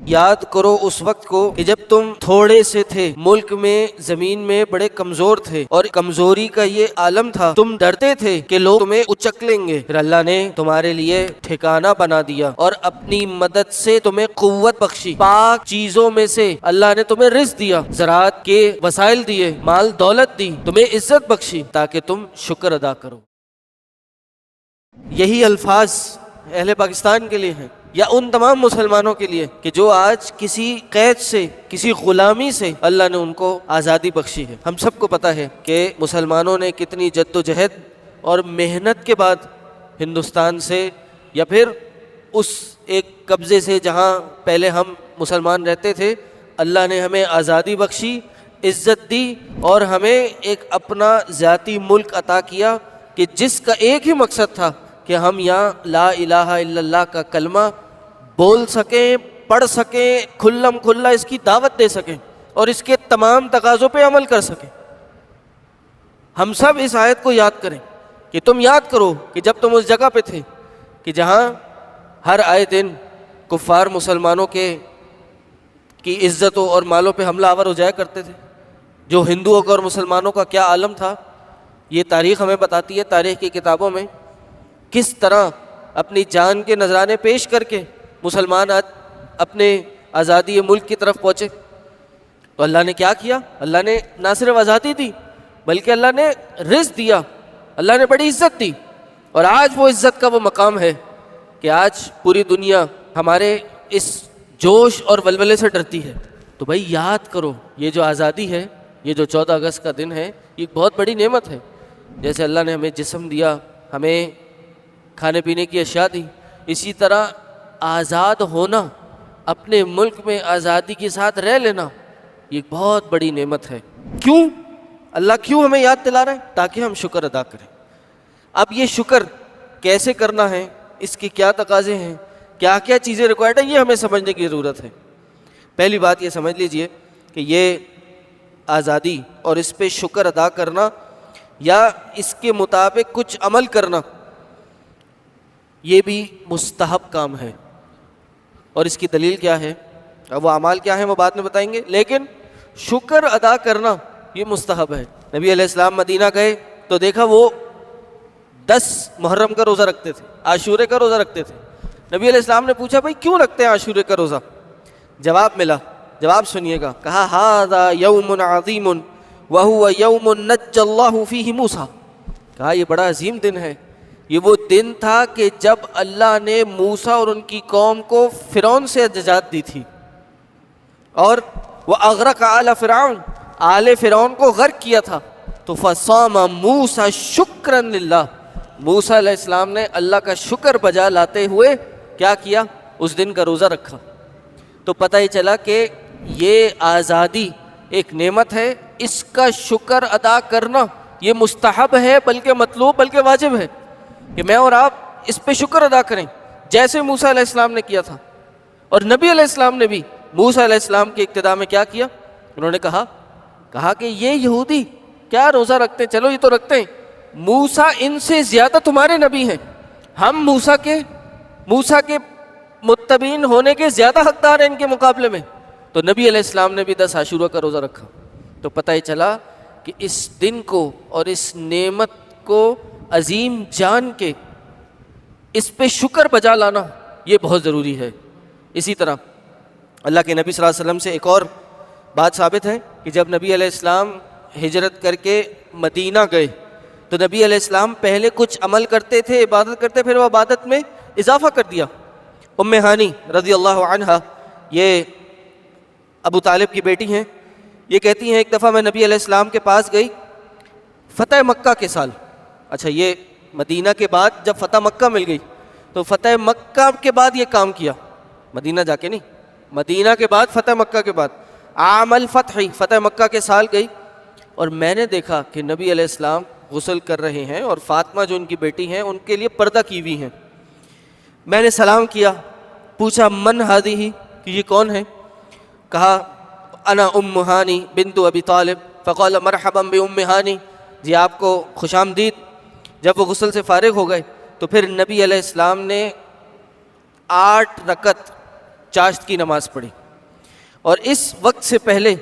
یاد کرو اس وقت کو کہ جب تم تھوڑے سے تھے، ملک میں زمین میں بڑے کمزور تھے، اور کمزوری کا یہ عالم تھا، تم ڈرتے تھے کہ لوگ تمہیں اچک لیں گے، پھر اللہ نے تمہارے لیے ٹھکانہ بنا دیا اور اپنی مدد سے تمہیں قوت بخشی، پاک چیزوں میں سے اللہ نے تمہیں رزق دیا، زراعت کے وسائل دیے، مال دولت دی، تمہیں عزت بخشی تاکہ تم شکر ادا کرو۔ یہی الفاظ اہل پاکستان کے لیے ہیں، یا ان تمام مسلمانوں کے لیے کہ جو آج کسی قید سے، کسی غلامی سے اللہ نے ان کو آزادی بخشی ہے۔ ہم سب کو پتہ ہے کہ مسلمانوں نے کتنی جد و جہد اور محنت کے بعد ہندوستان سے، یا پھر اس ایک قبضے سے جہاں پہلے ہم مسلمان رہتے تھے، اللہ نے ہمیں آزادی بخشی، عزت دی، اور ہمیں ایک اپنا ذاتی ملک عطا کیا کہ جس کا ایک ہی مقصد تھا کہ ہم یہاں لا الہ الا اللہ کا کلمہ بول سکیں، پڑھ سکیں، کھلم کھلا اس کی دعوت دے سکیں اور اس کے تمام تقاضوں پہ عمل کر سکیں۔ ہم سب اس آیت کو یاد کریں کہ تم یاد کرو کہ جب تم اس جگہ پہ تھے کہ جہاں ہر آئے دن کفار مسلمانوں کی عزتوں اور مالوں پہ حملہ آور ہو جایا کرتے تھے، جو ہندوؤں کا اور مسلمانوں کا کیا عالم تھا، یہ تاریخ ہمیں بتاتی ہے۔ تاریخ کی کتابوں میں کس طرح اپنی جان کے نذرانے پیش کر کے مسلمان آج اپنے آزادی ملک کی طرف پہنچے، تو اللہ نے کیا کیا؟ اللہ نے نہ صرف آزادی دی بلکہ اللہ نے رزق دیا، اللہ نے بڑی عزت دی، اور آج وہ عزت کا وہ مقام ہے کہ آج پوری دنیا ہمارے اس جوش اور ولولے سے ڈرتی ہے۔ تو بھائی یاد کرو، یہ جو آزادی ہے، یہ جو 14 اگست کا دن ہے، یہ بہت بڑی نعمت ہے۔ جیسے اللہ نے ہمیں جسم دیا، ہمیں کھانے پینے کی اشیاء دی، اسی طرح آزاد ہونا، اپنے ملک میں آزادی کے ساتھ رہ لینا، یہ بہت بڑی نعمت ہے۔ کیوں؟ اللہ کیوں ہمیں یاد دلا رہا ہے؟ تاکہ ہم شکر ادا کریں۔ اب یہ شکر کیسے کرنا ہے، اس کے کیا تقاضے ہیں، کیا کیا چیزیں ریکوائرڈ ہیں، یہ ہمیں سمجھنے کی ضرورت ہے۔ پہلی بات یہ سمجھ لیجئے کہ یہ آزادی اور اس پہ شکر ادا کرنا یا اس کے مطابق کچھ عمل کرنا، یہ بھی مستحب کام ہے، اور اس کی دلیل کیا ہے، اب وہ اعمال کیا ہیں وہ بعد میں بتائیں گے، لیکن شکر ادا کرنا یہ مستحب ہے۔ نبی علیہ السلام مدینہ گئے تو دیکھا وہ 10 محرم کا روزہ رکھتے تھے، عاشورے کا روزہ رکھتے تھے۔ نبی علیہ السلام نے پوچھا بھائی کیوں رکھتے ہیں عاشورے کا روزہ؟ جواب ملا، جواب سنیے گا، کہا ھذا یوم عظیم وہو یوم نجی اللہ فیہ موسیٰ، کہا یہ بڑا عظیم دن ہے، یہ وہ دن تھا کہ جب اللہ نے موسیٰ اور ان کی قوم کو فرعون سے نجات دی تھی، اور وہ اغرق آل فرعون، آل فرعون کو غرق کیا تھا، تو فصام موسیٰ شکرا للہ، موسیٰ علیہ السلام نے اللہ کا شکر بجا لاتے ہوئے کیا کیا؟ اس دن کا روزہ رکھا۔ تو پتہ ہی چلا کہ یہ آزادی ایک نعمت ہے، اس کا شکر ادا کرنا یہ مستحب ہے، بلکہ مطلوب، بلکہ واجب ہے کہ میں اور آپ اس پہ شکر ادا کریں، جیسے موسیٰ علیہ السلام نے کیا تھا۔ اور نبی علیہ السلام نے بھی موسیٰ علیہ السلام کی اقتداء میں کیا کیا؟ انہوں نے کہا کہ یہ یہودی کیا روزہ رکھتے ہیں، چلو یہ تو رکھتے ہیں، موسیٰ ان سے زیادہ تمہارے نبی ہیں، ہم موسیٰ کے متبعین ہونے کے زیادہ حقدار ہیں ان کے مقابلے میں۔ تو نبی علیہ السلام نے بھی 10 عاشورہ کا روزہ رکھا۔ تو پتہ ہی چلا کہ اس دن کو اور اس نعمت کو عظیم جان کے اس پہ شکر بجا لانا یہ بہت ضروری ہے۔ اسی طرح اللہ کے نبی صلی اللہ علیہ وسلم سے ایک اور بات ثابت ہے کہ جب نبی علیہ السلام ہجرت کر کے مدینہ گئے تو نبی علیہ السلام پہلے کچھ عمل کرتے تھے، عبادت کرتے، پھر وہ عبادت میں اضافہ کر دیا۔ ام ہانی رضی اللہ عنہا، یہ ابو طالب کی بیٹی ہیں، یہ کہتی ہیں ایک دفعہ میں نبی علیہ السلام کے پاس گئی فتح مکہ کے سال۔ اچھا، یہ مدینہ کے بعد جب فتح مکہ مل گئی تو فتح مکہ کے بعد یہ کام کیا، مدینہ جا کے نہیں، مدینہ کے بعد فتح مکہ کے بعد عام الفتح، فتح مکہ کے سال گئی، اور میں نے دیکھا کہ نبی علیہ السلام غسل کر رہے ہیں اور فاطمہ جو ان کی بیٹی ہیں ان کے لیے پردہ کی ہوئی ہیں۔ میں نے سلام کیا، پوچھا من ہذہ، کہ یہ کون ہے؟ کہا انا ام ہانی بنت ابی طالب، فقال مرحبا بام ہانی، جی آپ کو خوش آمدید۔ جب وہ غسل سے فارغ ہو گئے تو پھر نبی علیہ السلام نے 8 رکعت چاشت کی نماز پڑھی، اور اس وقت سے پہلے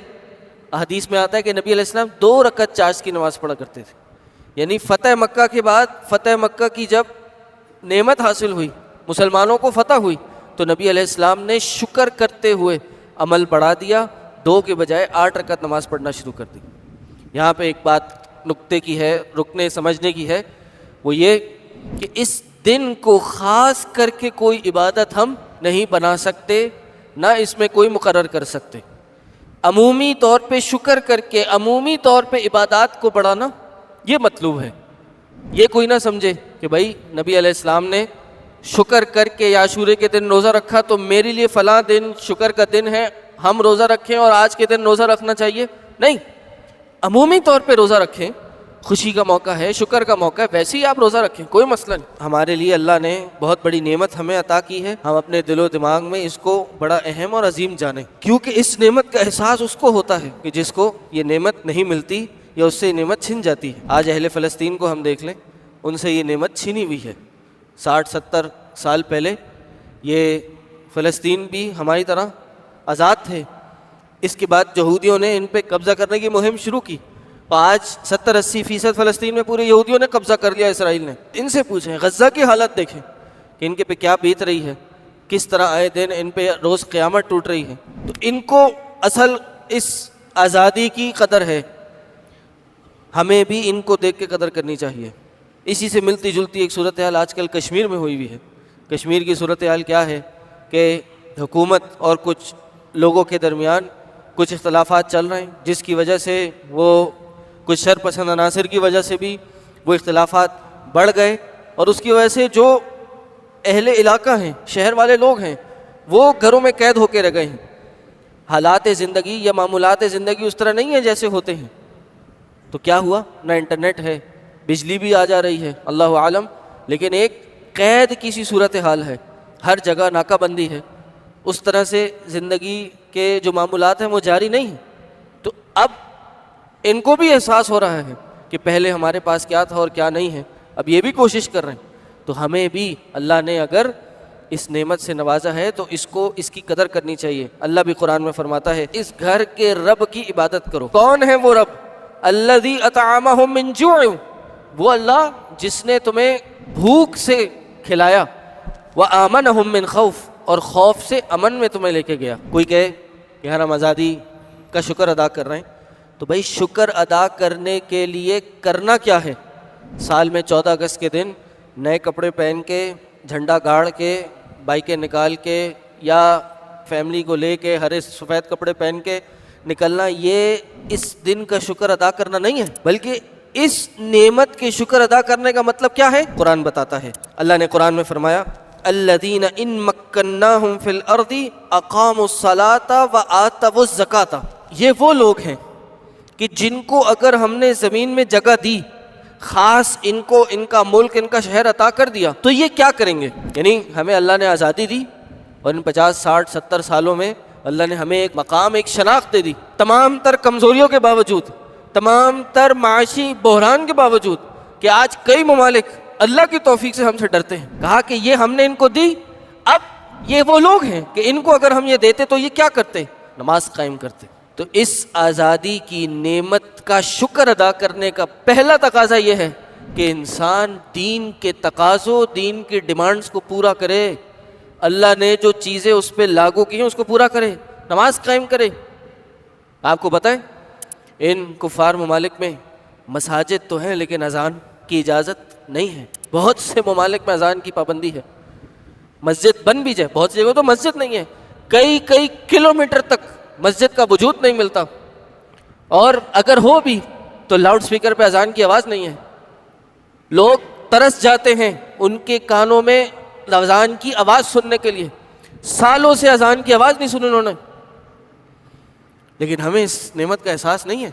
حدیث میں آتا ہے کہ نبی علیہ السلام 2 رکعت چاشت کی نماز پڑھا کرتے تھے. یعنی فتح مکہ کے بعد، فتح مکہ کی جب نعمت حاصل ہوئی، مسلمانوں کو فتح ہوئی، تو نبی علیہ السلام نے شکر کرتے ہوئے عمل بڑھا دیا، 2 کے بجائے 8 رکعت نماز پڑھنا شروع کر دی. یہاں پہ ایک بات نکتے کی ہے، رکنے سمجھنے کی ہے، وہ یہ کہ اس دن کو خاص کر کے کوئی عبادت ہم نہیں بنا سکتے، نہ اس میں کوئی مقرر کر سکتے. عمومی طور پہ شکر کر کے عمومی طور پہ عبادات کو بڑھانا یہ مطلوب ہے. یہ کوئی نہ سمجھے کہ بھائی نبی علیہ السلام نے شکر کر کے عاشورے کے دن روزہ رکھا تو میرے لیے فلاں دن شکر کا دن ہے، ہم روزہ رکھیں اور آج کے دن روزہ رکھنا چاہیے. نہیں، عمومی طور پہ روزہ رکھیں، خوشی کا موقع ہے، شکر کا موقع ہے، ویسے ہی آپ روزہ رکھیں، کوئی مسئلہ نہیں. ہمارے لیے اللہ نے بہت بڑی نعمت ہمیں عطا کی ہے، ہم اپنے دل و دماغ میں اس کو بڑا اہم اور عظیم جانیں، کیونکہ اس نعمت کا احساس اس کو ہوتا ہے کہ جس کو یہ نعمت نہیں ملتی یا اس سے یہ نعمت چھن جاتی ہے. آج اہل فلسطین کو ہم دیکھ لیں، ان سے یہ نعمت چھینی ہوئی ہے. 60-70 سال پہلے یہ فلسطین بھی ہماری طرح آزاد تھے. اس کے بعد یہودیوں نے ان پہ قبضہ کرنے کی مہم شروع کی، اور آج 70-80% فلسطین میں پورے یہودیوں نے قبضہ کر لیا، اسرائیل نے. ان سے پوچھیں، غزہ کی حالت دیکھیں کہ ان کے پہ کیا بیت رہی ہے، کس طرح آئے دن ان پہ روز قیامت ٹوٹ رہی ہے. تو ان کو اصل اس آزادی کی قدر ہے، ہمیں بھی ان کو دیکھ کے قدر کرنی چاہیے. اسی سے ملتی جلتی ایک صورتحال آج کل کشمیر میں ہوئی ہوئی ہے. کشمیر کی صورتحال کیا ہے کہ حکومت اور کچھ لوگوں کے درمیان کچھ اختلافات چل رہے ہیں، جس کی وجہ سے وہ کچھ شرپسند عناصر کی وجہ سے بھی وہ اختلافات بڑھ گئے، اور اس کی وجہ سے جو اہل علاقہ ہیں، شہر والے لوگ ہیں، وہ گھروں میں قید ہو کے رہ گئے ہیں. حالات زندگی یا معمولات زندگی اس طرح نہیں ہیں جیسے ہوتے ہیں. تو کیا ہوا؟ نہ انٹرنیٹ ہے، بجلی بھی آ جا رہی ہے، اللہ عالم، لیکن ایک قید کی سی صورتحال ہے، ہر جگہ ناکہ بندی ہے. اس طرح سے زندگی کے جو معمولات ہیں وہ جاری نہیں ہیں. تو اب ان کو بھی احساس ہو رہا ہے کہ پہلے ہمارے پاس کیا تھا اور کیا نہیں ہے، اب یہ بھی کوشش کر رہے ہیں. تو ہمیں بھی اللہ نے اگر اس نعمت سے نوازا ہے تو اس کی قدر کرنی چاہیے. اللہ بھی قرآن میں فرماتا ہے اس گھر کے رب کی عبادت کرو. کون ہے وہ رب؟ الذی اطعمہم من جوع، وہ اللہ جس نے تمہیں بھوک سے کھلایا، وآمنہم من خوف، اور خوف سے امن میں تمہیں لے کے گیا. کوئی کہے کہ یار ہم آزادی کا شکر ادا کر رہے ہیں، تو بھائی شکر ادا کرنے کے لیے کرنا کیا ہے؟ سال میں 14 اگست کے دن نئے کپڑے پہن کے، جھنڈا گاڑ کے، بائکیں نکال کے، یا فیملی کو لے کے ہرے سفید کپڑے پہن کے نکلنا، یہ اس دن کا شکر ادا کرنا نہیں ہے، بلکہ اس نعمت کے شکر ادا کرنے کا مطلب کیا ہے قرآن بتاتا ہے. اللہ نے قرآن میں فرمایا الذین ان مکناہم فی الارض اقاموا الصلاۃ وآتوا الزکاۃ، یہ وہ لوگ ہیں کہ جن کو اگر ہم نے زمین میں جگہ دی، خاص ان کو ان کا ملک، ان کا شہر عطا کر دیا، تو یہ کیا کریں گے؟ یعنی ہمیں اللہ نے آزادی دی، اور ان 50 60 70 سالوں میں اللہ نے ہمیں ایک مقام، ایک شناخت دے دی، تمام تر کمزوریوں کے باوجود، تمام تر معاشی بحران کے باوجود، کہ آج کئی ممالک اللہ کی توفیق سے ہم سے ڈرتے ہیں. کہا کہ یہ ہم نے ان کو دی، اب یہ وہ لوگ ہیں کہ ان کو اگر ہم یہ دیتے تو یہ کیا کرتے؟ نماز قائم کرتے. تو اس آزادی کی نعمت کا شکر ادا کرنے کا پہلا تقاضا یہ ہے کہ انسان دین کے تقاضوں، دین کی ڈیمانڈز کو پورا کرے. اللہ نے جو چیزیں اس پہ لاگو کی ہیں اس کو پورا کرے، نماز قائم کرے. آپ کو پتہ ہے ان کفار ممالک میں مساجد تو ہیں لیکن اذان کی اجازت نہیں ہے. بہت سے ممالک میں اذان کی پابندی ہے. مسجد بن بھی جائے، بہت سی جگہ تو مسجد نہیں ہے، کئی کلومیٹر تک مسجد کا وجود نہیں ملتا، اور اگر ہو بھی تو لاؤڈ سپیکر پہ اذان کی آواز نہیں ہے. لوگ ترس جاتے ہیں ان کے کانوں میں اذان کی آواز سننے کے لیے، سالوں سے اذان کی آواز نہیں سنی انہوں نے، لیکن ہمیں اس نعمت کا احساس نہیں ہے.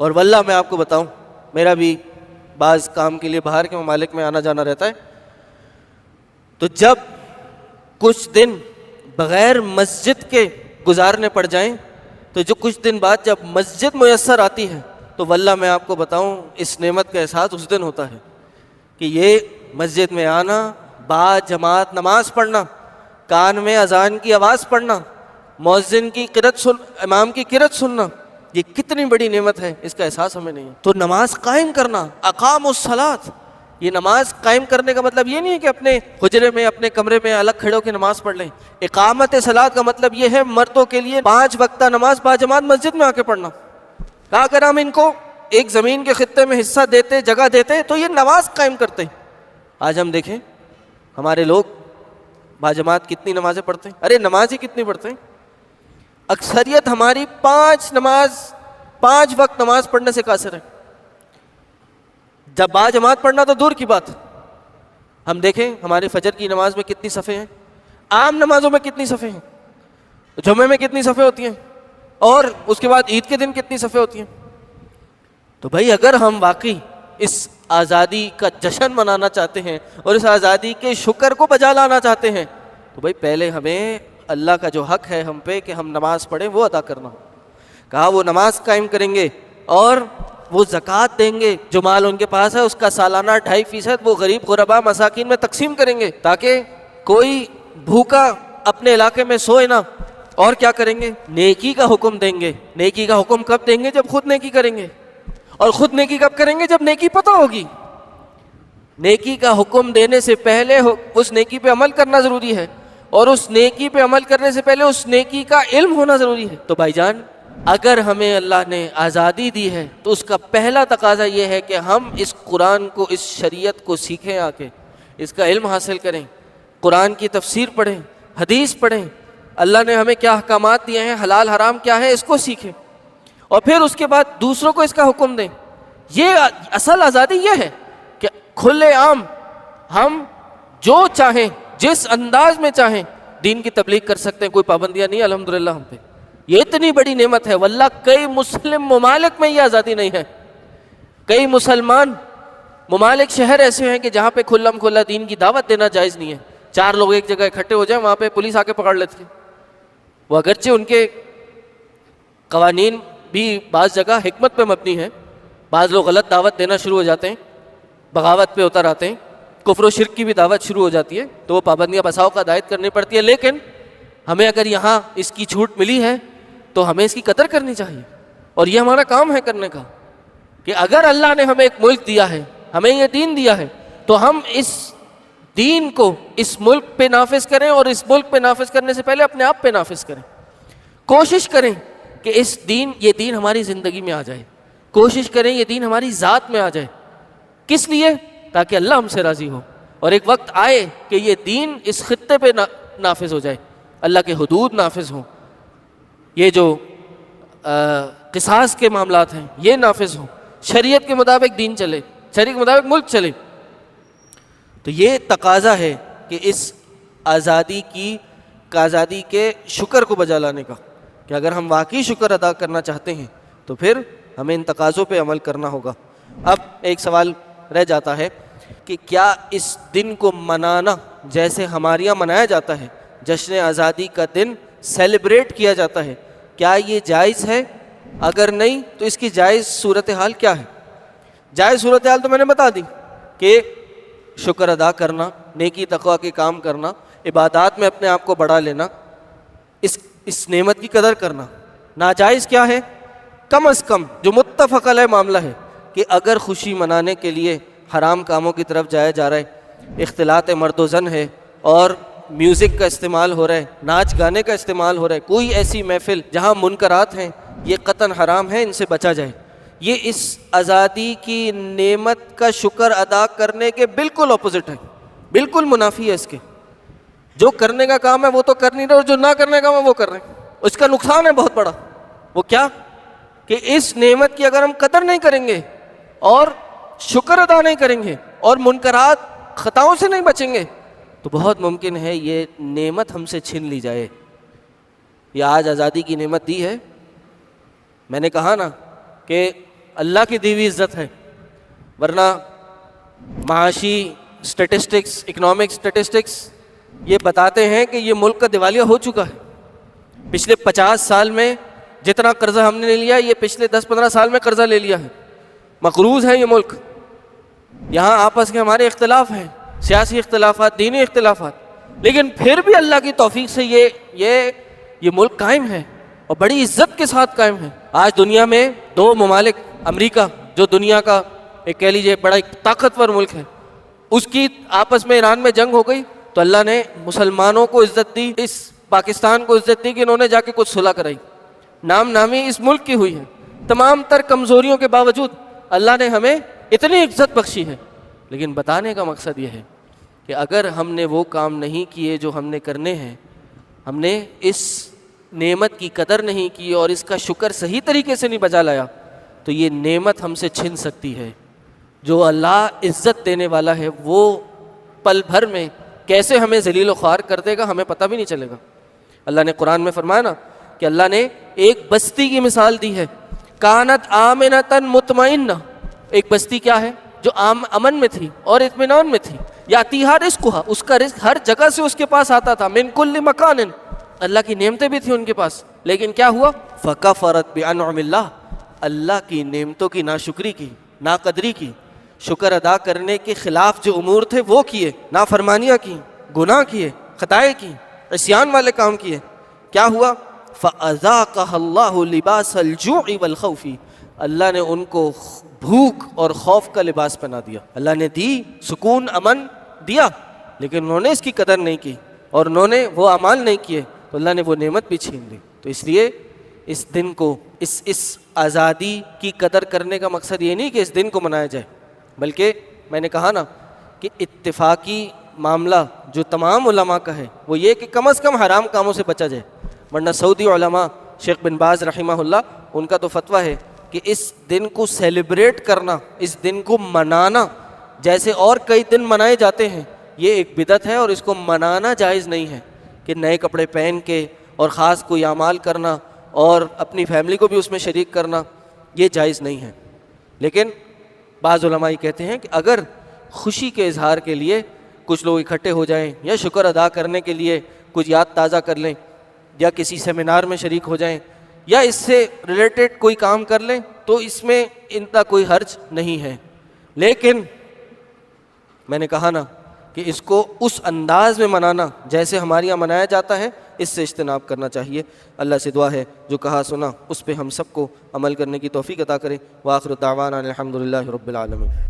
اور واللہ میں آپ کو بتاؤں، میرا بھی بعض کام کے لیے باہر کے ممالک میں آنا جانا رہتا ہے، تو جب کچھ دن بغیر مسجد کے گزارنے پڑ جائیں، تو جو کچھ دن بعد جب مسجد میسر آتی ہے تو واللہ میں آپ کو بتاؤں اس نعمت کا احساس اس دن ہوتا ہے کہ یہ مسجد میں آنا، با جماعت نماز پڑھنا، کان میں اذان کی آواز پڑھنا، مؤذن کی قرات امام کی قرات سننا، یہ کتنی بڑی نعمت ہے، اس کا احساس ہمیں نہیں ہے۔ تو نماز قائم کرنا، اقاموا الصلاۃ، یہ نماز قائم کرنے کا مطلب یہ نہیں ہے کہ اپنے حجرے میں اپنے کمرے میں الگ کھڑے ہو کے نماز پڑھ لیں۔ اقامت صلاۃ کا مطلب یہ ہے مردوں کے لیے 5 وقتہ نماز باجماعت مسجد میں آ کے پڑھنا۔ کہا اگر ہم ان کو ایک زمین کے خطے میں حصہ دیتے، جگہ دیتے، تو یہ نماز قائم کرتے۔ آج ہم دیکھیں ہمارے لوگ باجماعت کتنی نمازیں پڑھتے ہیں، ارے نماز ہی کتنی پڑھتے ہیں، اکثریت ہماری 5 وقت نماز پڑھنے سے قاصر ہے۔ جب باجماعت پڑھنا تو دور کی بات، ہم دیکھیں ہمارے فجر کی نماز میں کتنی صفیں ہیں، عام نمازوں میں کتنی صفیں ہیں، جمعے میں کتنی صفیں ہوتی ہیں، اور اس کے بعد عید کے دن کتنی صفیں ہوتی ہیں۔ تو بھائی اگر ہم واقعی اس آزادی کا جشن منانا چاہتے ہیں اور اس آزادی کے شکر کو بجا لانا چاہتے ہیں، تو بھائی پہلے ہمیں اللہ کا جو حق ہے ہم پہ کہ ہم نماز پڑھیں وہ ادا کرنا ہو۔ کہا وہ نماز قائم کریں گے اور وہ زکوٰۃ دیں گے، جو مال ان کے پاس ہے اس کا سالانہ 2.5% وہ غریب غربا مساکین میں تقسیم کریں گے، تاکہ کوئی بھوکا اپنے علاقے میں سوئے نہ۔ اور کیا کریں گے؟ نیکی کا حکم دیں گے۔ نیکی کا حکم کب دیں گے؟ جب خود نیکی کریں گے، اور خود نیکی کب کریں گے؟ جب نیکی پتہ ہوگی۔ نیکی کا حکم دینے سے پہلے اس نیکی پہ عمل کرنا ضروری ہے، اور اس نیکی پہ عمل کرنے سے پہلے اس نیکی کا علم ہونا ضروری ہے۔ تو بھائی جان اگر ہمیں اللہ نے آزادی دی ہے تو اس کا پہلا تقاضا یہ ہے کہ ہم اس قرآن کو، اس شریعت کو سیکھیں، آ کے اس کا علم حاصل کریں، قرآن کی تفسیر پڑھیں، حدیث پڑھیں، اللہ نے ہمیں کیا احکامات دیے ہیں، حلال حرام کیا ہے، اس کو سیکھیں، اور پھر اس کے بعد دوسروں کو اس کا حکم دیں۔ یہ اصل آزادی یہ ہے کہ کھلے عام ہم جو چاہیں، جس انداز میں چاہیں دین کی تبلیغ کر سکتے ہیں، کوئی پابندیاں نہیں الحمدللہ ہم پہ۔ یہ اتنی بڑی نعمت ہے، واللہ کئی مسلم ممالک میں یہ آزادی نہیں ہے۔ کئی مسلمان ممالک، شہر ایسے ہیں کہ جہاں پہ کھلم کھلا دین کی دعوت دینا جائز نہیں ہے۔ 4 لوگ ایک جگہ اکٹھے ہو جائیں، وہاں پہ پولیس آ کے پکڑ لیتی ہے۔ وہ اگرچہ ان کے قوانین بھی بعض جگہ حکمت پہ مبنی ہیں، بعض لوگ غلط دعوت دینا شروع ہو جاتے ہیں، بغاوت پہ اتر آتے ہیں، کفر و شرک کی بھی دعوت شروع ہو جاتی ہے، تو وہ پابندیاں بساؤ کا عائد کرنی پڑتی ہے۔ لیکن ہمیں اگر یہاں اس کی چھوٹ ملی ہے تو ہمیں اس کی قدر کرنی چاہیے، اور یہ ہمارا کام ہے کرنے کا، کہ اگر اللہ نے ہمیں ایک ملک دیا ہے، ہمیں یہ دین دیا ہے، تو ہم اس دین کو اس ملک پہ نافذ کریں، اور اس ملک پہ نافذ کرنے سے پہلے اپنے آپ پہ نافذ کریں۔ کوشش کریں کہ یہ دین ہماری زندگی میں آ جائے، کوشش کریں یہ دین ہماری ذات میں آ جائے۔ کس لیے؟ تاکہ اللہ ہم سے راضی ہو، اور ایک وقت آئے کہ یہ دین اس خطے پہ نافذ ہو جائے، اللہ کے حدود نافذ ہوں، یہ جو قصاص کے معاملات ہیں یہ نافذ ہوں، شریعت کے مطابق دین چلے، شریعت کے مطابق ملک چلے۔ تو یہ تقاضا ہے کہ اس آزادی کے شکر کو بجا لانے کا، کہ اگر ہم واقعی شکر ادا کرنا چاہتے ہیں تو پھر ہمیں ان تقاضوں پہ عمل کرنا ہوگا۔ اب ایک سوال رہ جاتا ہے کہ کیا اس دن کو منانا، جیسے ہمارے یہاں منایا جاتا ہے، جشن آزادی کا دن سیلیبریٹ کیا جاتا ہے، کیا یہ جائز ہے؟ اگر نہیں تو اس کی جائز صورتحال کیا ہے؟ جائز صورتحال تو میں نے بتا دی کہ شکر ادا کرنا، نیکی تقویٰ کے کام کرنا، عبادات میں اپنے آپ کو بڑھا لینا، اس نعمت کی قدر کرنا۔ ناجائز کیا ہے؟ کم از کم جو متفق علیہ معاملہ ہے کہ اگر خوشی منانے کے لیے حرام کاموں کی طرف جایا جا رہا ہے، اختلاط مرد و زن ہے، اور میوزک کا استعمال ہو رہا ہے، ناچ گانے کا استعمال ہو رہا ہے، کوئی ایسی محفل جہاں منکرات ہیں، یہ قطعاً حرام ہے، ان سے بچا جائے۔ یہ اس آزادی کی نعمت کا شکر ادا کرنے کے بالکل اپوزٹ ہے، بالکل منافی ہے اس کے۔ جو کرنے کا کام ہے وہ تو کر نہیں رہے، اور جو نہ کرنے کا کام ہے وہ کر رہے ہیں۔ اس کا نقصان ہے بہت بڑا۔ وہ کیا؟ کہ اس نعمت کی اگر ہم قدر نہیں کریں گے اور شکر ادا نہیں کریں گے اور منکرات خطاؤں سے نہیں بچیں گے، تو بہت ممکن ہے یہ نعمت ہم سے چھین لی جائے۔ یہ آج آزادی کی نعمت دی ہے، میں نے کہا نا کہ اللہ کی دی ہوئی عزت ہے، ورنہ معاشی سٹیٹسٹکس، اکنامک سٹیٹسٹکس یہ بتاتے ہیں کہ یہ ملک کا دیوالیہ ہو چکا ہے۔ پچھلے 50 سال میں جتنا قرضہ ہم نے لیا، یہ پچھلے 10-15 سال میں قرضہ لے لیا ہے۔ مقروض ہے یہ ملک۔ یہاں آپس کے ہمارے اختلاف ہیں، سیاسی اختلافات، دینی اختلافات، لیکن پھر بھی اللہ کی توفیق سے یہ ملک قائم ہے اور بڑی عزت کے ساتھ قائم ہے۔ آج دنیا میں دو ممالک، امریکہ جو دنیا کا ایک کہہ لیجیے بڑا ایک طاقتور ملک ہے، اس کی آپس میں ایران میں جنگ ہو گئی تو اللہ نے مسلمانوں کو عزت دی، اس پاکستان کو عزت دی کہ انہوں نے جا کے کچھ صلح کرائی۔ نام نامی اس ملک کی ہوئی ہے، تمام تر کمزوریوں کے باوجود اللہ نے ہمیں اتنی عزت بخشی ہے۔ لیکن بتانے کا مقصد یہ ہے کہ اگر ہم نے وہ کام نہیں کیے جو ہم نے کرنے ہیں، ہم نے اس نعمت کی قدر نہیں کی اور اس کا شکر صحیح طریقے سے نہیں بجا لایا، تو یہ نعمت ہم سے چھن سکتی ہے۔ جو اللہ عزت دینے والا ہے وہ پل بھر میں کیسے ہمیں ذلیل و خوار کر دے گا ہمیں پتہ بھی نہیں چلے گا۔ اللہ نے قرآن میں فرمایا نا کہ اللہ نے ایک بستی کی مثال دی ہے، کانت آمنۃ مطمئنہ۔ ایک بستی کیا ہے؟ جو امن میں تھی اور اطمینان میں تھی، یاتیہا رزقھا، اس کا رزق ہر جگہ سے اس کے پاس آتا تھا، من کل مکان، اللہ کی نعمتیں بھی تھیں ان کے پاس، لیکن کیا ہوا؟ فکفرت بانعم اللہ، اللہ کی نعمتوں کی ناشکری کی، ناقدری کی، شکر ادا کرنے کے خلاف جو امور تھے وہ کیے، نافرمانیاں کی، گناہ کیے، خطائیں کی، عصیان والے کام کیے۔ کیا ہوا؟ فَأَذَاقَهَا اللَّهُ لِبَاسَ الْجُوعِ وَالْخَوْفِ، اللہ نے ان کو بھوک اور خوف کا لباس پہنا دیا۔ اللہ نے دی سکون، امن دیا، لیکن انہوں نے اس کی قدر نہیں کی اور انہوں نے وہ اعمال نہیں کیے تو اللہ نے وہ نعمت بھی چھین لی۔ تو اس لیے اس دن کو، اس آزادی کی قدر کرنے کا مقصد یہ نہیں کہ اس دن کو منایا جائے، بلکہ میں نے کہا نا کہ اتفاقی معاملہ جو تمام علماء کا ہے وہ یہ کہ کم از کم حرام کاموں سے بچا جائے۔ ورنہ سعودی علماء شیخ بن باز رحمہ اللہ، ان کا تو فتویٰ ہے کہ اس دن کو سیلیبریٹ کرنا، اس دن کو منانا جیسے اور کئی دن منائے جاتے ہیں، یہ ایک بدعت ہے اور اس کو منانا جائز نہیں ہے کہ نئے کپڑے پہن کے اور خاص کوئی اعمال کرنا اور اپنی فیملی کو بھی اس میں شریک کرنا، یہ جائز نہیں ہے۔ لیکن بعض علماء یہ کہتے ہیں کہ اگر خوشی کے اظہار کے لیے کچھ لوگ اکٹھے ہو جائیں یا شکر ادا کرنے کے لیے کچھ یاد تازہ کر لیں یا کسی سیمینار میں شریک ہو جائیں یا اس سے ریلیٹڈ کوئی کام کر لیں تو اس میں ان کا کوئی حرج نہیں ہے۔ لیکن میں نے کہا نا کہ اس کو اس انداز میں منانا جیسے ہمارے یہاں منایا جاتا ہے اس سے اجتناب کرنا چاہیے۔ اللہ سے دعا ہے جو کہا سنا اس پہ ہم سب کو عمل کرنے کی توفیق عطا کرے۔ وآخر دعوانا الحمدللہ رب العالمین۔